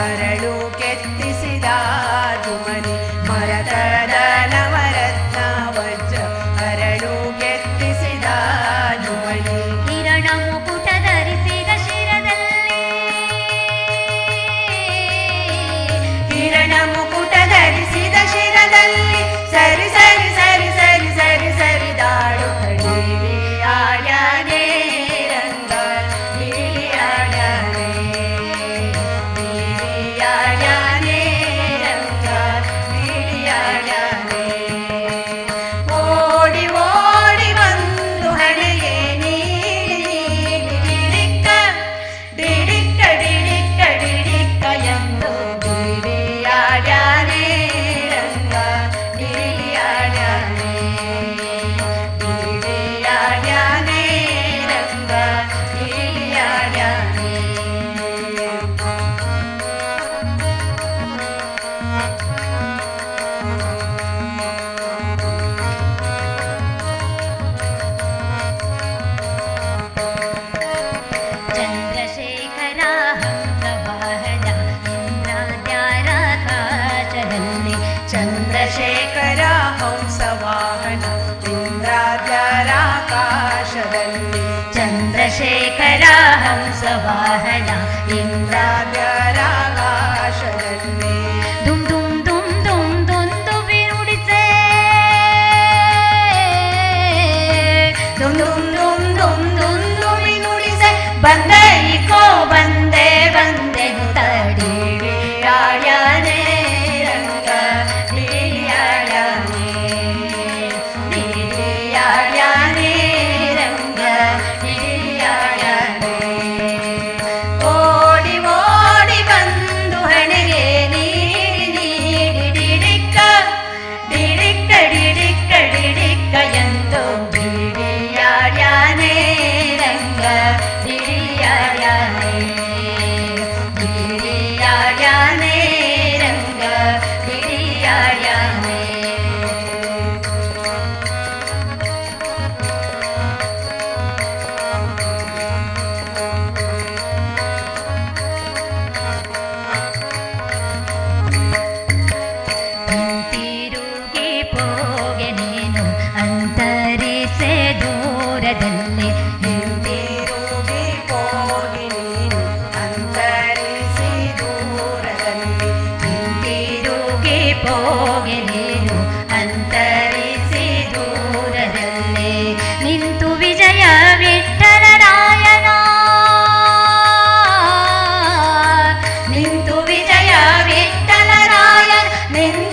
ಅರಳು ಕೆತ್ತಿಸಿದ ಜುಮನಿ ಮರತದ ನವರತ್ನ ವಜ್ರ ಅರಳು ಕೆತ್ತಿಸಿದ ಜುಮನಿ ಕಿರಣ ಮುಕುಟ ಧರಿಸಿದ ಶಿರದಲ್ಲಿ ಕಿರಣ ಮುಕುಟ ಧರಿಸಿದ ಶಿರದಲ್ಲಿ ಸರಿ ಸರಿ ಸರಿ ಸರಿ ಸರಿ ಸರಿದಾಡು ಕಡೀರಿ ಆಡ್ಯಾನೆ ರಂಗ ನೀಲಿ ಆಡ್ಯಾನೆ ನೀಲಿ ಆಡ್ಯಾನೆ ರಂಗ ನೀಲಿ ಆಡ್ಯಾನೆ ಓಡಿ ಓಡಿ ಬಂದು ಹಣೆಗೆ ನೀಲಿ ನೀಲಿ ಡಿಡಿಕ್ಕ ಡಿಡಿಕ್ಕ ಡಿಡಿಕ್ಕ ಡಿಡಿಕ್ಕ ಎಂದು ನೀಲಿ ಆಡ್ಯಾನೆ ರಂಗ ನೀಲಿ ಆಡ್ಯಾನೆ ನೀಲಿ ಆಡ್ಯಾನೆ ರಂಗ ನೀಲಿ ಆಡ್ಯಾನೆ ಚಂದ್ರಶೇಖರ ಹಂಸವಾಹನ ಇಂದ್ರಾದ್ಯಾರಾಕಾಶದಲ್ಲಿ ಚಂದ್ರಶೇಖರ ಹಂಸವಾಹನ ಇಂದ್ರಾದ್ಯರಾಕಾಶದಲ್ಲಿ ಚಂದ್ರಶೇಖರ ಹಂಸವಾಹನ ಇಂದ್ರಾದ್ಯರಾಕಾಶದಲ್ಲಿ ದುಮ್ ದುಮ್ ದುಮ್ ದುಮ್ ದುಂದು ಬಿರುಡಿಸೆ ದುಮ್ ದುಮ್ ದುಮ್ ದುಮ್ ದುಂದು ನುಡಿಸೆ ಬಂದೈಕೋ ಬಂದೆ ಬಂದೆ ತಡೀರಿ ಆಡ್ಯಾನೆ ರಂಗ ನೀಲಿ ಆಡ್ಯಾನೆ ನೀಲಿ ಆಡ್ಯಾನೆ ರಂಗ ನೀಲಿ ಆಡ್ಯಾನೆ ಓಡಿ ಓಡಿ ಬಂದು ಹಣೆಗೆ ನೀಡಿ ನೀಡಿ ಡಿಡಿಕ್ಕ ಡಿಡಿಕ್ಕ ಡಿಡಿಕ್ಕ ಡಿಡಿಕ್ಕ ಎಂದು ಡಿಡಿಯಾಡ್ಯಾನೆ ರಂಗ ಡಿಡಿಯಾಡ್ಯಾನೆ ಡಿಡಿಯಾಡ್ಯಾನೆ ರಂಗ ಡಿಡಿಯಾಡ್ಯಾನೆ ಹಿಂತಿರುಗಿ ಹೋಗೆ ನೀನು ಅಂತರಿಸೆ ದೂರದಲ್ಲಿ ಹಿಂದಿರುಗಿ ಹೋಗಿ ನೀನು ಅಂತರಿಸಿ ದೂರದಲ್ಲಿ ಹಿಂತಿರುಗಿ ಹೋಗೆ ನೀನು ಅಂತರಿಸಿ ದೂರದಲ್ಲಿ ನಿಂತು ವಿಜಯ ವಿಠಲರಾಯನ ನಿಂತು ವಿಜಯ ವಿಠಲರಾಯನ ನಿಂತು